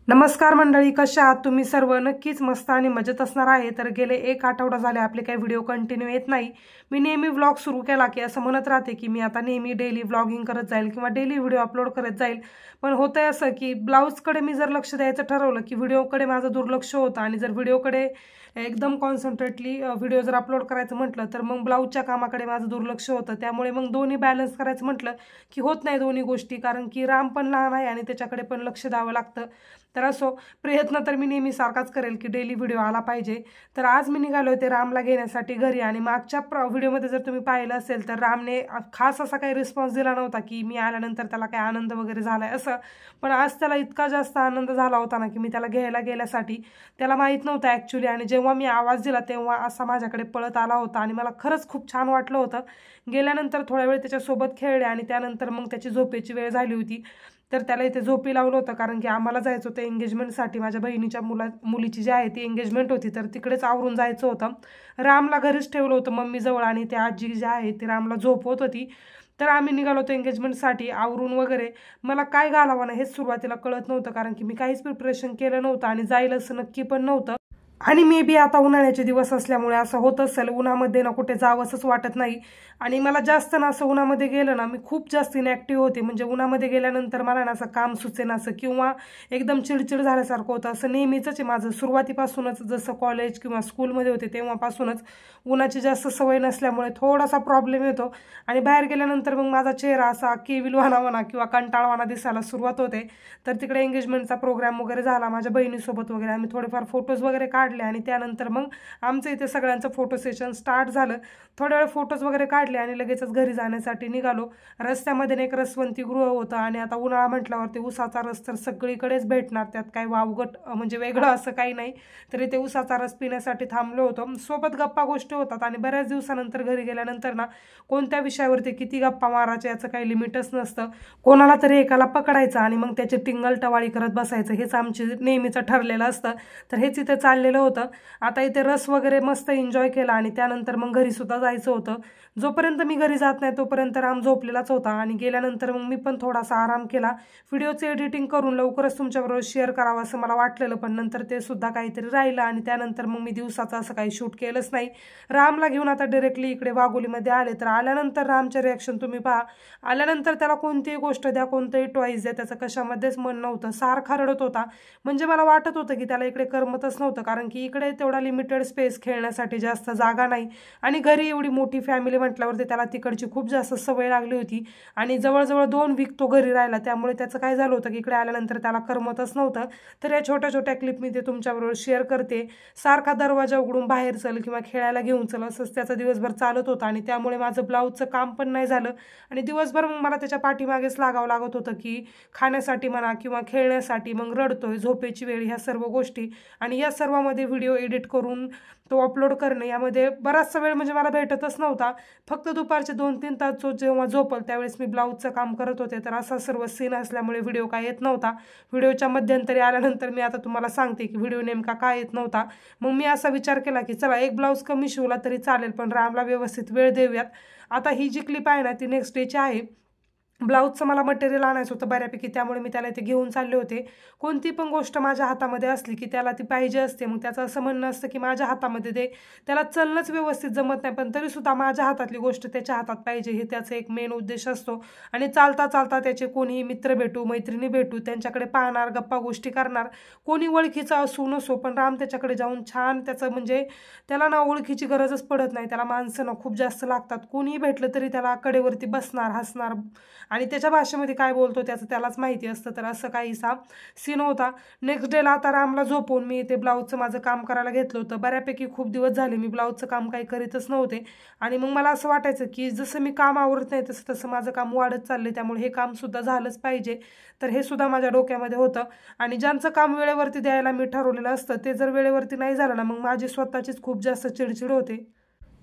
नमस्कार मंडळी, कशा आहात तुम्ही सर्व? नक्कीच मस्त आणि मजेत असणार आहे. तर गेले एक आठवडा झाले आपले काही व्हिडिओ कंटिन्यू येत नाही. मी नेहमी व्लॉग सुरू केला की असं म्हणत राहते की मी आता नेहमी डेली व्लॉगिंग करत जाईल किंवा डेली व्हिडिओ अपलोड करत जाईल. पण होतंय असं की ब्लाऊजकडे मी जर लक्ष द्यायचं ठरवलं की व्हिडिओकडे माझं दुर्लक्ष होतं, आणि जर व्हिडिओकडे एकदम कॉन्सन्ट्रेटली व्हिडिओ जर अपलोड करायचं म्हटलं तर मग ब्लाऊजच्या कामाकडे माझं दुर्लक्ष होतं. त्यामुळे मग दोन्ही बॅलन्स करायचं म्हटलं की होत नाही दोन्ही गोष्टी, कारण की राम पण लहान आहे आणि त्याच्याकडे पण लक्ष द्यावं लागतं. तर असो, प्रयत्न तर मी नेहमी सारखाच करेल की डेली व्हिडिओ आला पाहिजे. तर आज मी निघालो होते रामला घेण्यासाठी घरी, आणि मागच्या व्हिडिओमध्ये जर तुम्ही पाहिलं असेल तर रामने खास असा काही रिस्पॉन्स दिला नव्हता की मी आल्यानंतर त्याला काही आनंद वगैरे झालाय असं. पण आज त्याला इतका जास्त आनंद झाला होता ना की मी त्याला घ्यायला गेल्यासाठी. त्याला माहीत नव्हतं ॲक्च्युली, आणि जेव्हा मी आवाज दिला तेव्हा असा माझ्याकडे पळत आला होता आणि मला खरंच खूप छान वाटलं होतं. गेल्यानंतर थोड्या वेळ त्याच्यासोबत खेळले आणि त्यानंतर मग त्याची झोपेची वेळ झाली होती. तर त्याला इथे झोपी लावलं होतं, कारण की आम्हाला जायचं होतं एंगेजमेंटसाठी. माझ्या बहिणीच्या मुलीची जी आहे ती एंगेजमेंट होती, तर तिकडेच आवरून जायचं होतं. रामला घरीच ठेवलं होतं मम्मीजवळ, आणि त्या आजी जी आहे ती रामला झोपवत होती. तर आम्ही निघालो होतो एंगेजमेंटसाठी आवरून वगैरे. मला काय घालावं ना हेच सुरुवातीला कळत नव्हतं, कारण की मी काहीच प्रिपरेशन केलं नव्हतं आणि जाईल असं नक्की पण नव्हतं. आणि मे बी आता उन्हाळ्याचे दिवस असल्यामुळे असं होत असेल, उन्हामध्ये ना कुठे जावंसंच वाटत नाही. आणि मला जास्त ना असं उन्हामध्ये गेलं ना, मी खूप जास्त इनॅक्टिव्ह होते. म्हणजे उन्हामध्ये गेल्यानंतर मला ना असं काम सुचेना असं, किंवा एकदम चिडचिड झाल्यासारखं होतं. असं नेहमीच आहे माझं सुरुवातीपासूनच, जसं कॉलेज किंवा स्कूलमध्ये होते तेव्हापासूनच उन्हाची जास्त सवय नसल्यामुळे थोडासा प्रॉब्लेम येतो. आणि बाहेर गेल्यानंतर मग माझा चेहरा असा केविलवाना म्हणा किंवा कंटाळवाना दिसायला सुरुवात होते. तर तिकडे एंगेजमेंटचा प्रोग्राम वगैरे झाला माझ्या बहिणीसोबत वगैरे, आम्ही थोडेफार फोटोज वगैरे काढले आणि त्यानंतर मग आमचं इथे सगळ्यांचं फोटो सेशन स्टार्ट झालं. थोड्या वेळ फोटोज वगैरे काढले आणि लगेचच घरी जाण्यासाठी निघालो. रस्त्यामध्ये एक रसवंती गृह होतं, आणि आता उन्हाळा म्हटल्यावरती उसाचा रस तर सगळीकडेच भेटणार, त्यात काही वावगट म्हणजे वेगळं असं काही नाही. तरी ते उसाचा रस पिण्यासाठी थांबलो होतो. सोबत गप्पा गोष्टी होतात, आणि बऱ्याच दिवसानंतर घरी गेल्यानंतर ना कोणत्या विषयावरती किती गप्पा मारायच्या याचं काही लिमिटच नसतं. कोणाला तरी एकाला पकडायचं आणि मग त्याची टिंगल टवाळी करत बसायचं, हेच आमची नेहमीचं ठरलेलं असतं. तर हेच इथे चाललेलं होतं. आता इथे रस वगैरे मस्त एन्जॉय केला आणि त्यानंतर मग घरी सुद्धा जायचं होतं. जोपर्यंत मी घरी जात नाही तोपर्यंत राम झोपलेलाच होता, आणि गेल्यानंतर मग मी पण थोडासा आराम केला. व्हिडिओचं एडिटिंग करून लवकरच तुमच्याबरोबर शेअर करावं असं मला वाटलेलं, पण नंतर ते सुद्धा काहीतरी राहिलं, आणि त्यानंतर मग मी दिवसाचं असं काही शूट केलंच नाही. रामला घेऊन आता डायरेक्टली इकडे वाघोलीमध्ये आले. तर आल्यानंतर रामचे रिॲक्शन तुम्ही पहा. आल्यानंतर त्याला कोणतीही गोष्ट द्या, कोणतंही टॉईज द्या, त्याचं कशामध्येच मन नव्हतं, सारखा रडत होता. म्हणजे मला वाटत होतं की त्याला इकडे करमतच नव्हतं, कारण की इकडे तेवढा लिमिटेड स्पेस, खेळण्यासाठी जास्त जागा नाही, आणि घरी एवढी मोठी फॅमिली म्हटल्यावरती त्याला तिकडची खूप जास्त सवय लागली होती. आणि जवळजवळ 2 वीक तो घरी राहिला, त्यामुळे त्याचं काय झालं होतं की इकडे आल्यानंतर त्याला करमतच नव्हतं. तर या छोट्या छोट्या क्लिप मी ते तुमच्याबरोबर शेअर करते. सारखा दरवाजा उघडून बाहेर चल किंवा खेळायला घेऊन चल असंच त्याचा दिवसभर चालत होतं, आणि त्यामुळे माझं ब्लाऊजचं काम पण नाही झालं. आणि दिवसभर मग मला त्याच्या पाठीमागेच लागावं लागत होतं, की खाण्यासाठी म्हणा किंवा खेळण्यासाठी. मग रडतोय, झोपेची वेळ, ह्या सर्व गोष्टी, आणि या सर्वामध्ये व्हिडिओ एडिट करून तो अपलोड करणे, यामध्ये बराचसा वेळ म्हणजे मला भेटतच नव्हता. फक्त दुपारचे 2-3 तास जेव्हा झोपल त्यावेळेस मी ब्लाऊजचं काम करत होते. तर असा सर्व सीन असल्यामुळे व्हिडिओ काय येत नव्हता. व्हिडिओच्या मध्यंतरी आल्यानंतर मी आता तुम्हाला सांगते की व्हिडिओ नेमका काय येत नव्हता. मग मी असा विचार केला की चला एक ब्लाऊज कमी शिवला तरी चालेल, पण रामला व्यवस्थित वेळ देऊयात. आता ही जी क्लिप आहे ना ती नेक्स्ट डेची आहे. ब्लाऊजचं मला मटेरियल आणायचं होतं बऱ्यापैकी, त्यामुळे मी त्याला इथे घेऊन चालले होते. कोणती पण गोष्ट माझ्या हातामध्ये असली की त्याला ती पाहिजे असते. मग त्याचं असं म्हणणं असतं की माझ्या हातामध्ये दे. त्याला चलणंच व्यवस्थित जमत नाही, पण तरीसुद्धा माझ्या हातातली गोष्ट त्याच्या हातात पाहिजे, हे त्याचा एक मेन उद्देश असतो. आणि चालता चालता त्याचे कोणीही मित्र भेटू, मैत्रिणी भेटू, त्यांच्याकडे पाहणार, गप्पा गोष्टी करणार. कोणी ओळखीचा असू नसो, पण राम त्याच्याकडे जाऊन छान त्याचं म्हणजे त्याला ना ओळखीची गरजच पडत नाही. त्याला माणसं ना खूप जास्त लागतात. कोणीही भेटलं तरी त्याला कडेवरती बसणार, हसणार, आणि त्याच्या भाषेमध्ये काय बोलतो त्याचं त्यालाच माहिती असतं. तर असं काहीसा सीन होता. नेक्स्ट डेला आता रामला झोपून मी ते ब्लाऊजचं माझं काम करायला घेतलं होतं. बऱ्यापैकी खूप दिवस झाले मी ब्लाऊजचं काम काही करीतच नव्हते, आणि मग मला असं वाटायचं की जसं मी काम आवरत नाही तसं तसं माझं काम वाढत चाललंय, त्यामुळे हे कामसुद्धा झालंच पाहिजे. तर हे सुद्धा माझ्या डोक्यामध्ये होतं. आणि ज्यांचं काम वेळेवरती द्यायला मी ठरवलेलं असतं ते जर वेळेवरती नाही झालं ना, मग माझी स्वतःचीच खूप जास्त चिडचिड होते.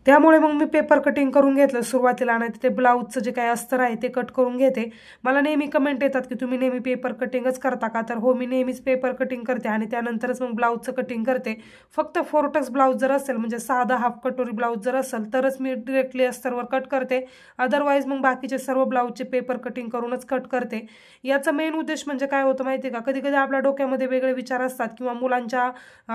त्यामुळे मग मी पेपर कटिंग करून घेतलं सुरुवातीला आणि ते ब्लाऊजचं जे काही अस्तर आहे ते कट करून घेते. मला नेहमी कमेंट येतात की तुम्ही नेहमी पेपर कटिंगच करता का? तर हो, मी नेहमीच पेपर कटिंग करते आणि त्यानंतरच मग ब्लाऊजचं कटिंग करते. फक्त 4 टक्स ब्लाऊज जर असेल म्हणजे साधा हाफ कटोरी ब्लाऊज जर असेल तरच मी डिरेक्टली अस्तरवर कट करते. अदरवाईज मग बाकीचे सर्व ब्लाऊजचे पेपर कटिंग करूनच कट करते. याचा मेन उद्देश म्हणजे काय होतं माहिती आहे का? कधी कधी आपल्या डोक्यामध्ये वेगळे विचार असतात किंवा मुलांच्या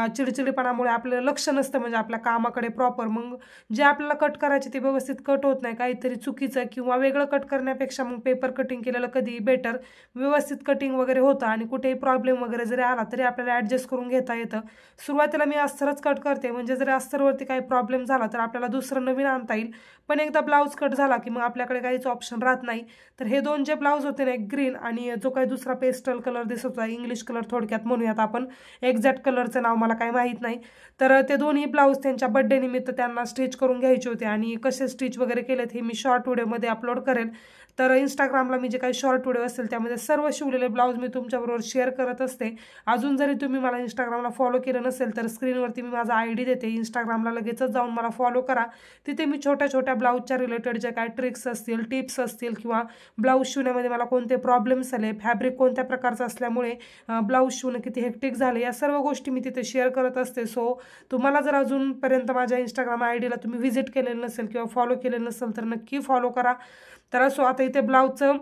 चिडचिडीपणामुळे आपलं लक्ष नसतं म्हणजे आपल्या कामाकडे प्रॉपर. मग जे आपल्याला कट करायचे ते व्यवस्थित कट होत नाही, काहीतरी चुकीचं किंवा वेगळं कट करण्यापेक्षा मग पेपर कटिंग केलेलं कधी बेटर. व्यवस्थित कटिंग वगैरे होतं आणि कुठेही प्रॉब्लेम वगैरे जरी आला तरी आपल्याला ॲडजस्ट करून घेता येतं. सुरुवातीला मी अस्तरच कट करते म्हणजे जरी अस्तरवरती काही प्रॉब्लेम झाला तर आपल्याला दुसरं नवीन आणता येईल. पण एकदा ब्लाऊज कट झाला की मग आपल्याकडे काहीच ऑप्शन राहत नाही. तर हे 2 जे ब्लाऊज होते ना, एक ग्रीन आणि जो काही दुसरा पेस्टल कलर दिसत होता, इंग्लिश कलर थोडक्यात म्हणूयात आपण, एक्झॅक्ट कलरचं नाव मला काही माहीत नाही. तर ते दोन्ही ब्लाऊज त्यांच्या बड्डे निमित्त त्यांना स्टिच करून घ्यायचे होते आणि कसे स्टिच वगैरे केलेत हे मी शॉर्ट व्हिडिओमध्ये अपलोड करेन. तर इंस्टाग्रामला मी जे काही शॉर्ट व्हिडिओ असेल त्यामध्ये सर्व शिवलेले ब्लाऊज मी तुमच्याबरोबर शेअर करत असते. अजून जरी तुम्ही मला इंस्टाग्रामला फॉलो केलं नसेल तर स्क्रीनवरती मी माझा ID देते. इंस्टाग्रामला लगेचच जाऊन मला फॉलो करा. तिथे मी छोट्या छोट्या ब्लाऊजच्या रिलेटेड जे काही ट्रिक्स असतील, टिप्स असतील किंवा ब्लाऊज शिवण्यामध्ये मला कोणते प्रॉब्लेम्स आले, फॅब्रिक कोणत्या प्रकारचं असल्यामुळे ब्लाऊज शिवणं किती हेक्टिक झाले, या सर्व गोष्टी मी तिथे शेअर करत असते. सो तुम्हाला जर अजूनपर्यंत माझ्या इंस्टाग्राम IDला तुम्ही व्हिजिट केलेलं नसेल किंवा फॉलो केलेलं नसेल तर नक्की फॉलो करा. तर असो, आता इथे ब्लाऊजचं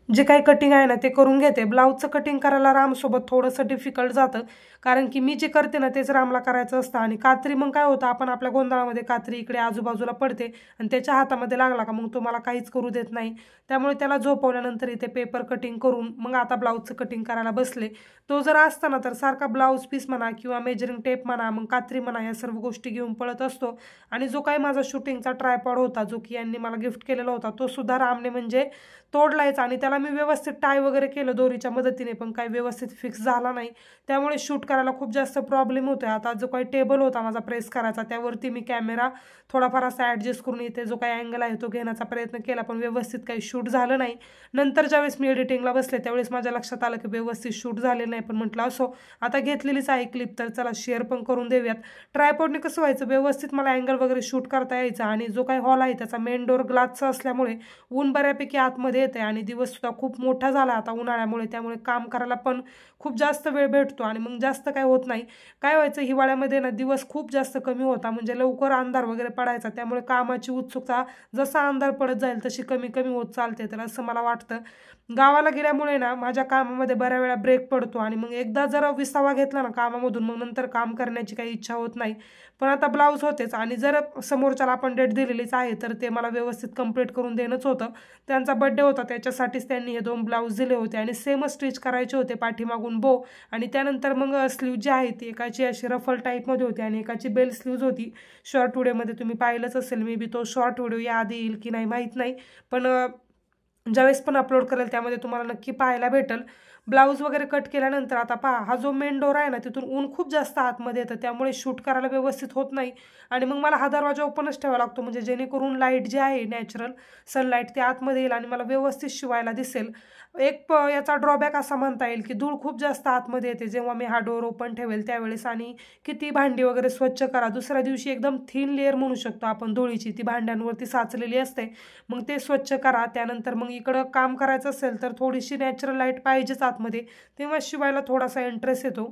जे काही कटिंग आहे ना ते करून घेते. ब्लाऊजचं कटिंग करायला रामसोबत थोडंसं डिफिकल्ट जातं कारण की मी जे करते ना तेच रामला करायचं असतं. आणि कात्री मग काय होतं, आपण आपल्या गोंधळामध्ये कात्री इकडे आजूबाजूला पडते आणि त्याच्या हातामध्ये लागला का मग तो मला काहीच करू देत नाही. त्यामुळे त्याला झोपवल्यानंतर इथे पेपर कटिंग करून मग आता ब्लाऊजचं कटिंग करायला बसले. तो जर असताना तर सारखा ब्लाऊज पीस म्हणा किंवा मेजरिंग टेप म्हणा, मग कात्री म्हणा, या सर्व गोष्टी घेऊन पळत असतो. आणि जो काही माझा शूटिंगचा ट्रायपॉड होता जो की यांनी मला गिफ्ट केलेला होता तो सुद्धा रामने म्हणजे तोडलायच आणि त्याला मी व्यवस्थित टाय वगैरे केलं दोरीच्या मदतीने, पण काही व्यवस्थित फिक्स झाला नाही. त्यामुळे शूट करायला खूप जास्त प्रॉब्लेम होतोय. आता जो काही टेबल होता माझा प्रेस करायचा त्यावरती मी कॅमेरा थोडाफार असा ॲडजस्ट करून इथे जो काही अँगल आहे तो घेण्याचा प्रयत्न केला, पण व्यवस्थित काही शूट झालं नाही. नंतर ज्यावेळेस मी एडिटिंगला बसले त्यावेळेस माझ्या लक्षात आलं की व्यवस्थित शूट झाले नाही. पण म्हटलं असो, आता घेतलेलीच आहे क्लिप तर चला शेअर पण करून देऊयात. ट्रायपॉडने कसं व्हायचं, व्यवस्थित मला अँगल वगैरे शूट करता यायचा. आणि जो काही हॉल आहे त्याचा मेन डोअर ग्लासचा असल्यामुळे ऊन बऱ्यापैकी आतमध्ये येते आणि दिवससुद्धा खूप मोठा झाला आता उन्हाळ्यामुळे. त्यामुळे काम करायला पण खूप जास्त वेळ भेटतो आणि मग जास्त काय होत नाही. काय व्हायचं, हिवाळ्यामध्ये ना दिवस खूप जास्त कमी होता म्हणजे लवकर अंधार वगैरे पडायचा. त्यामुळे कामाची उत्सुकता जसा अंधार पडत जाईल तशी कमी कमी होत चालते. तर असं मला वाटतं. गावाला गेल्यामुळे ना माझ्या कामामध्ये बऱ्या वेळा ब्रेक पडतो आणि मग एकदा जर विसावा घेतला ना कामामधून मग नंतर काम करण्याची काही इच्छा होत नाही. पण आता ब्लाऊज होतेच आणि जर समोरच्याला आपण डेट दिलेलीच आहे तर ते मला व्यवस्थित कंप्लीट करून देणंच होतं. त्यांचा बड्डे होता त्याच्यासाठीच त्यांनी हे 2 ब्लाऊज दिले होते आणि सेमच स्टिच करायचे होते, पाठीमागून बो आणि त्यानंतर मग स्लीव जी आहे ती एकाची अशी रफल टाईपमध्ये होती आणि एकाची बेल स्लीव्ज होती. शॉर्ट व्हिडिओमध्ये तुम्ही पाहिलंच असेल, मे बी तो शॉर्ट व्हिडिओ याआधी येईल की नाही माहीत नाही, पण ज्यावेळेस पण अपलोड करेल त्यामध्ये तुम्हाला नक्की पाहायला भेटेल. ब्लाऊज वगैरे कट केल्यानंतर आता पहा, हा जो मेन डोर आहे ना तिथून ऊन खूप जास्त आतमध्ये येतं त्यामुळे शूट करायला व्यवस्थित होत नाही. आणि मग मला हा दरवाजा ओपनच ठेवावा लागतो म्हणजे जेणेकरून लाईट जी आहे नॅचरल सनलाईट ते आतमध्ये येईल आणि मला व्यवस्थित शिवायला दिसेल. एक याचा ड्रॉबॅक असा म्हणता येईल की धूळ खूप जास्त आतमध्ये येते जेव्हा मी हा डोर ओपन ठेवेल त्यावेळेस. आणि किती भांडी वगैरे स्वच्छ करा, दुसऱ्या दिवशी एकदम थिन लेअर म्हणू शकतो आपण धुळीची, ती भांड्यांवरती साचलेली असते, मग ते स्वच्छ करा. त्यानंतर मग इकडं काम करायचं असेल तर थोडीशी नॅचरल लाईट पाहिजेच आतमध्ये, तेव्हा शिवायला थोडासा इंटरेस्ट येतो.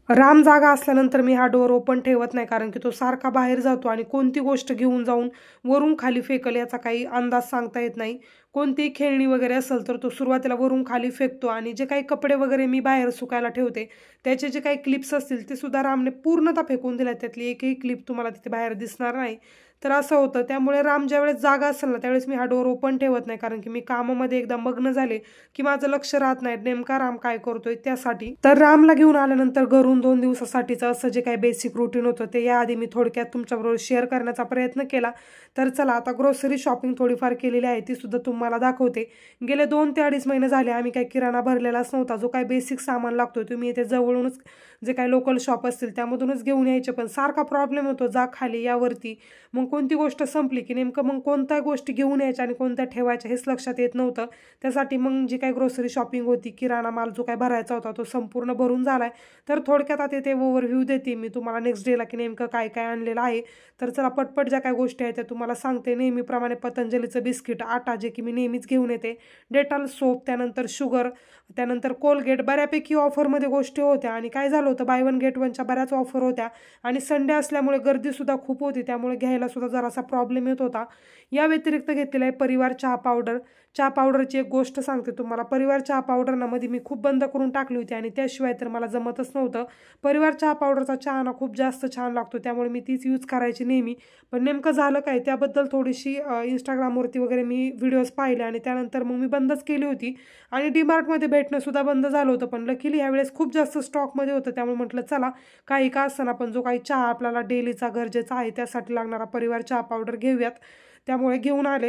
राम जागा असल्यानंतर मी हा डोअर ओपन ठेवत नाही कारण की तो सारखा बाहेर जातो आणि कोणती गोष्ट घेऊन जाऊन वरून खाली फेकल याचा काही अंदाज सांगता येत नाही. कोणतीही खेळणी वगैरे असेल तर तो सुरुवातीला वरून खाली फेकतो आणि जे काही कपडे वगैरे मी बाहेर सुकायला ठेवते त्याचे जे काही क्लिप्स असतील ते सुद्धा रामने पूर्णतः फेकून दिल्या, त्यातली एकही क्लिप तुम्हाला तिथे बाहेर दिसणार नाही. तर असं होतं. त्यामुळे राम ज्यावेळेस जागा असेल ना त्यावेळेस मी हा डोअर ओपन ठेवत नाही कारण की मी कामामध्ये एकदा मग्न झाले की माझं लक्ष राहत नाही नेमका राम काय करतोय त्यासाठी. तर रामला घेऊन आल्यानंतर घरून 2 दिवसासाठीचं असं जे काही बेसिक रुटीन होतं ते याआधी मी थोडक्यात तुमच्याबरोबर शेअर करण्याचा प्रयत्न केला. तर चला आता ग्रोसरी शॉपिंग थोडीफार केलेली आहे ती सुद्धा तुम्हाला तुम्हाला दाखवते. गेले 2 ते 2.5 महिने झाले आम्ही काही किराणा भरलेलाच नव्हता. जो काही बेसिक सामान लागतो तुम्ही इथे जवळूनच जे काही लोकल शॉप असतील त्यामधूनच घेऊन यायचे, पण सारखा प्रॉब्लेम होतो जा खाली यावरती. मग कोणती गोष्ट संपली की नेमकं मग कोणत्या गोष्टी घेऊन यायच्या आणि कोणत्या ठेवायच्या हेच लक्षात येत नव्हतं. त्यासाठी मग जी काही ग्रोसरी शॉपिंग होती, किराणा माल जो काही भरायचा होता तो संपूर्ण भरून झालाय. तर थोडक्यात आता ते ओव्हरव्ह्यू देते मी तुम्हाला नेक्स्ट डेला की नेमकं काय काय आणलेलं आहे. तर चला पटपट ज्या काही गोष्टी आहेत त्या तुम्हाला सांगते. नेहमीप्रमाणे पतंजलीचं बिस्किट, आटा जे की मी नेहमीच घेऊन येते, डेटॉल सोप, त्यानंतर शुगर, त्यानंतर कोलगेट. बऱ्यापैकी ऑफरमध्ये गोष्टी होत्या आणि काय झालं होतं बाय वन गेट वनच्या बऱ्याच ऑफर होत्या आणि संडे असल्यामुळे गर्दीसुद्धा खूप होती, त्यामुळे घ्यायला सुद्धा जरासा प्रॉब्लेम येत होता. या व्यतिरिक्त घेतलेला आहे परिवार चहा पावडर. चहा पावडरची एक गोष्ट सांगते तुम्हाला. परिवार चहा पावडर ना मध्ये मी खूप बंद करून टाकली होती आणि त्याशिवाय तर मला जमतच नव्हतं. परिवार चहा पावडरचा चहा ना खूप जास्त छान लागतो, त्यामुळे मी तीच यूज करायची नेहमी. पण नेमकं झालं काय त्याबद्दल थोडीशी इंस्टाग्रामवरती वगैरे मी व्हिडिओज पाहिले आणि त्यानंतर मग मी बंदच केली होती आणि डीमार्टमध्ये भेटणं सुद्धा बंद झालं होतं. पण लकीली यावेळेस खूप जास्त स्टॉकमध्ये होतं, त्यामुळे म्हटलं चला काही का असताना पण जो काही चहा आपल्याला डेलीचा गरजेचा आहे त्यासाठी लागणारा परिवार चहा पावडर घेऊयात, त्यामुळे घेऊन आले.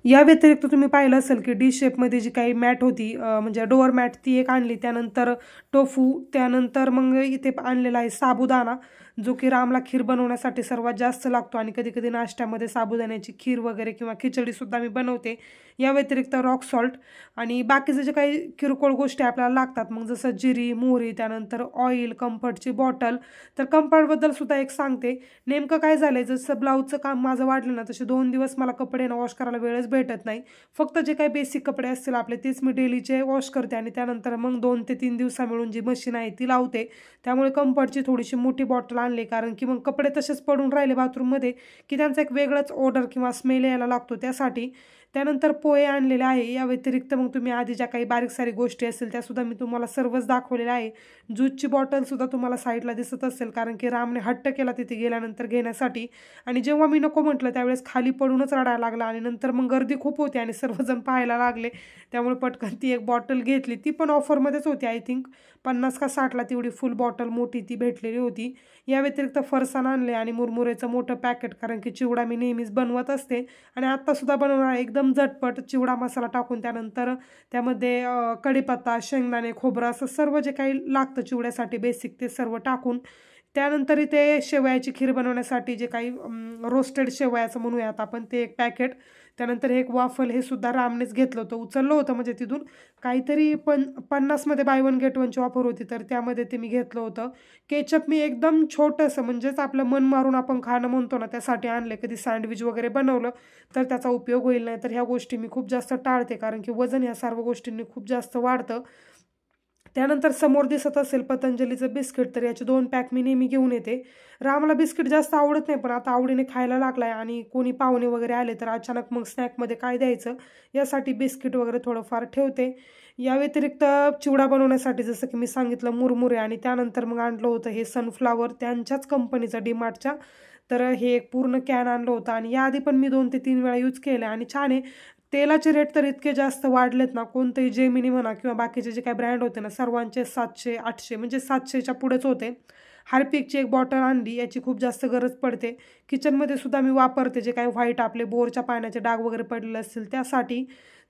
या व्यतिरिक्त तुम्ही पाहिलं असेल की डी शेपमध्ये जी काही मॅट होती म्हणजे डोअर मॅट ती एक आणली. त्यानंतर टोफू, त्यानंतर मग इथे आणलेला आहे साबुदाणा जो की रामला खीर बनवण्यासाठी सर्वात जास्त लागतो आणि कधी कधी नाश्त्यामध्ये साबुदाण्याची खीर वगैरे किंवा खिचडीसुद्धा मी बनवते. या व्यतिरिक्त रॉक सॉल्ट आणि बाकीचे जे काही किरकोळ गोष्टी आपल्याला लागतात मग जसं जिरी, मोहरी, त्यानंतर ऑइल, कम्फर्टची बॉटल. तर कम्फर्टबद्दल सुद्धा एक सांगते. नेमकं काय झालंय जसं ब्लाऊजचं काम माझं वाढलं ना तसे 2 दिवस मला कपडे ना वॉश करायला वेळच भेटत नाही. फक्त जे काही बेसिक कपडे असतील आपले तेच मी डेलीचे वॉश करते आणि त्यानंतर मग 2 ते 3 दिवसा मिळून जी मशीन आहे ती लावते. त्यामुळे कम्फर्टची थोडीशी मोठी बॉटल आणली, कारण की मग कपडे तसेच पडून राहिले बाथरूममध्ये की त्यांचा एक वेगळाच ऑर्डर किंवा स्मेल यायला लागतो त्यासाठी. त्यानंतर पोहे आणलेले आहे. या व्यतिरिक्त मग तुम्ही आधी ज्या काही बारीक सारी गोष्टी असतील त्यासुद्धा मी तुम्हाला सर्वच दाखवलेल्या आहे. ज्यूसची बॉटलसुद्धा तुम्हाला साईडला दिसत असेल, कारण की रामने हट्ट केला तिथे गेल्यानंतर घेण्यासाठी आणि जेव्हा मी नको म्हटलं त्यावेळेस खाली पडूनच रडायला लागला आणि नंतर मग गर्दी खूप होती आणि सर्वजण पाहायला लागले, त्यामुळे पटकन ती एक बॉटल घेतली. ती पण ऑफरमध्येच होती, आय थिंक 50 का 60ला तेवढी फुल बॉटल मोठी ती भेटलेली होती. या व्यतिरिक्त फरसाण आणले आणि मुरमुरेचं मोठं पॅकेट, कारण की चिवडा मी नेहमीच बनवत असते आणि आत्तासुद्धा बनवणार. एकदम झटपट चिवडा मसाला टाकून त्यानंतर त्यामध्ये कढीपत्ता, शेंगदाणे, खोबरं असं सर्व जे काही लागतं चिवड्यासाठी बेसिक ते सर्व टाकून. त्यानंतर इथे शेवयाची खीर बनवण्यासाठी जे काही रोस्टेड शेवयाचं म्हणूयात आपण ते एक पॅकेट. त्यानंतर हे एक वाफल, हे सुद्धा रामनेच घेतलं होतं, उचललं होतं म्हणजे तिथून काहीतरी 50मध्ये बाय वन गेट वनची ऑफर होती तर त्यामध्ये ते मी घेतलं होतं. केचप मी एकदम छोटंसं म्हणजेच आपलं मन मारून आपण खाणं म्हणतो ना त्यासाठी आणले. कधी सँडविच वगैरे बनवलं तर त्याचा उपयोग होईल, नाही तर ह्या गोष्टी मी खूप जास्त टाळते, कारण की वजन ह्या सर्व गोष्टींनी खूप जास्त वाढतं. त्यानंतर समोर दिसत असेल पतंजलीचं बिस्किट, तर याचे 2 पॅक मी नेहमी घेऊन येते. रामला बिस्किट जास्त आवडत नाही पण आता आवडीने खायला लागलाय आणि कोणी पाहुणे वगैरे आले तर अचानक मग स्नॅकमध्ये काय द्यायचं यासाठी बिस्किट वगैरे थोडंफार ठेवते. या व्यतिरिक्त चिवडा बनवण्यासाठी जसं की मी सांगितलं मुरमुरे आणि त्यानंतर मग आणलं होतं हे सनफ्लावर त्यांच्याच कंपनीचं डीमार्टच्या. तर हे एक पूर्ण कॅन आणलं होतं आणि याआधी पण मी 2 ते 3 वेळा यूज केलं आणि छान आहे. तेलाचे रेट तर इतके जास्त वाढलेत ना, कोणतेही जेमिनी म्हणा किंवा बाकीचे जे काही ब्रँड होते ना सर्वांचे 700-800 म्हणजे 700च्या पुढेच होते. हार्पिकची एक बॉटल आणली, याची खूप जास्त गरज पडते. किचनमध्ये सुद्धा मी वापरते जे काही व्हाईट आपले बोरच्या पाण्याचे डाग वगैरे पडलेले असतील त्यासाठी.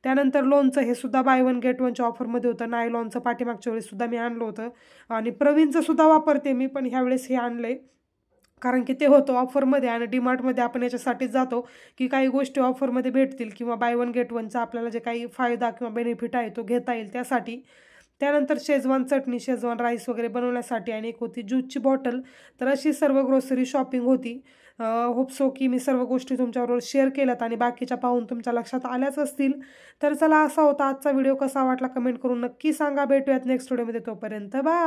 त्यानंतर लोणचं, हे सुद्धा बाय वन गेट वनच्या ऑफरमध्ये होतं. नायलॉनचं पाठीमागच्या वेळेस सुद्धा मी आणलं होतं आणि प्रवीणचं सुद्धा वापरते मी, पण ह्यावेळेस हे आणलं कारण की ते होतं ऑफरमध्ये आणि डीमार्टमध्ये आपण याच्यासाठीच जातो की काही गोष्टी ऑफरमध्ये भेटतील किंवा बाय वन गेट वनचा आपल्याला जे काही फायदा किंवा बेनिफिट आहे तो घेता येईल त्यासाठी. त्यानंतर शेजवान चटणी, शेजवान राईस वगैरे बनवण्यासाठी आणि एक होती ज्यूसची बॉटल. तर अशी सर्व ग्रोसरी शॉपिंग होती. होप सो की मी सर्व गोष्टी तुमच्याबरोबर शेअर केल्यात आणि बाकीच्या पाहून तुमच्या लक्षात आल्याच असतील. तर चला, असा होता आजचा व्हिडिओ. कसा वाटला कमेंट करून नक्की सांगा. भेटूयात नेक्स्ट व्हिडिओमध्ये, तोपर्यंत बाय.